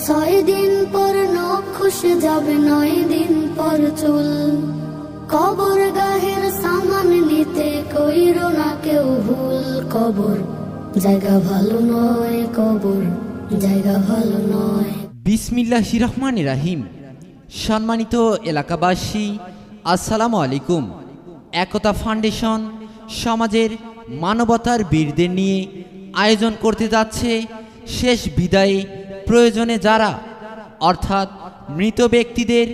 ছয় দিন পর নখ খসে যাবে, 9 দিন পর চুল। কবর গাহের সামান নিতে কইরো না কেউ ভুল। কবর জায়গা ভালো নয়, কবর জায়গা ভালো নয়। বিসমিল্লাহির রহমানির রহিম। সম্মানিত এলাকাবাসী, আসসালামু আলাইকুম। একতা ফাউন্ডেশন সমাজের মানবতার বীরদের নিয়ে আয়োজন করতে যাচ্ছে শেষ বিদায়ে প্রয়োজনে যারা, অর্থাৎ মৃত ব্যক্তিদের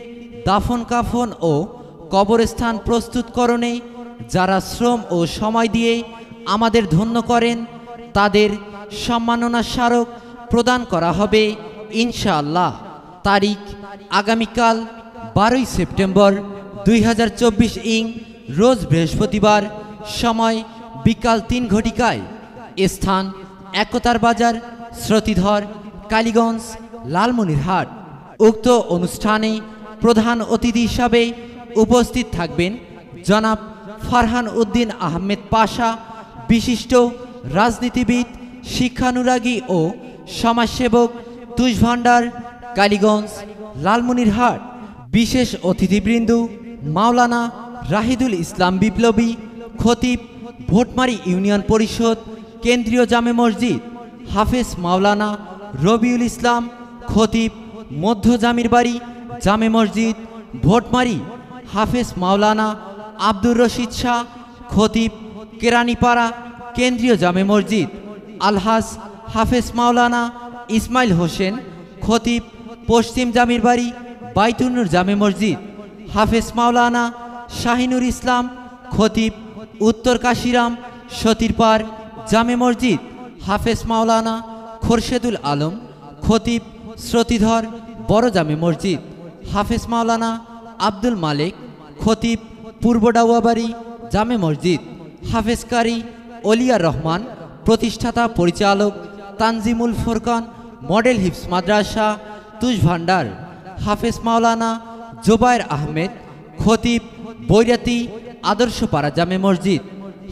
দাফন কাফন ও কবরস্থান প্রস্তুতকরণে যারা শ্রম ও সময় দিয়ে আমাদের ধন্য করেন, তাদের সম্মাননা স্মারক প্রদান করা হবে ইনশাআল্লাহ। তারিখ আগামীকাল 12ই সেপ্টেম্বর 2024 ইং রোজ বৃহস্পতিবার। সময় বিকাল 3 ঘটিকায়। স্থান একতার বাজার, শ্রুতিধর, কালীগঞ্জ, লালমনিরহাট। উক্ত অনুষ্ঠানে প্রধান অতিথি হিসাবে উপস্থিত থাকবেন জনাব ফারহান উদ্দিন আহমেদ পাশা, বিশিষ্ট রাজনীতিবিদ, শিক্ষানুরাগী ও সমাজসেবক, তুষভান্ডার, কালীগঞ্জ, লালমনিরহাট। বিশেষ অতিথিবৃন্দ মাওলানা রাহিদুল ইসলাম বিপ্লবী, খতিব, ভোটমারি ইউনিয়ন পরিষদ, কেন্দ্রীয় জামে মসজিদ। হাফেজ মাওলানা রবিউল ইসলাম, খতিব, মধ্য জামির বাড়ি জামে মসজিদ, ভোটমারি। হাফেজ মাওলানা আব্দুর রশিদ শাহ, খতিব, কেরানীপাড়া কেন্দ্রীয় জামে মসজিদ। আলহাজ হাফেজ মাওলানা ইসমাইল হোসেন, খতিব, পশ্চিম জামির বাড়ি বাইতুন্নুর জামে মসজিদ। হাফেজ মাওলানা শাহিনুর ইসলাম, খতিব, উত্তর কাশিরাম সতীরপাড় জামে মসজিদ। হাফেজ মাওলানা খোরশেদুল আলম, খতিব, শ্রুতিধর বড় জামে মসজিদ। হাফেজ মাওলানা আব্দুল মালিক, খতিব, পূর্ব ডাউয়াবাড়ি জামে মসজিদ। হাফেজ কারি অলিয়ার রহমান, প্রতিষ্ঠাতা পরিচালক, তানজিমুল ফুরকান মডেল হিফজ মাদ্রাসা, তুষভান্ডার। হাফেজ মাওলানা জোবায়ের আহমেদ, খতিব, বৈরাতি আদর্শপাড়া জামে মসজিদ।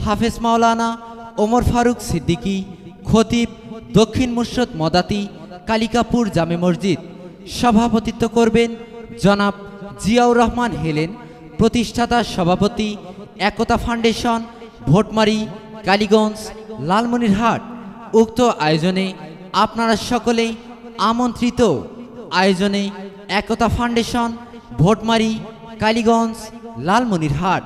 হাফেজ মাওলানা ওমর ফারুক সিদ্দিকী, খতিব, দক্ষিণ মুশরত মদাতি কালিকাপুর জামে মসজিদ। সভাপতিত্ব করবেন জনাব জিয়াউর রহমান হেলেন, প্রতিষ্ঠাতা সভাপতি, একতা ফাউন্ডেশন, ভোটমারি, কালীগঞ্জ, লালমনিরহাট। উক্ত আয়োজনে আপনারা সকলেই আমন্ত্রিত। আয়োজনে একতা ফাউন্ডেশন, ভোটমারি, কালীগঞ্জ, লালমনিরহাট।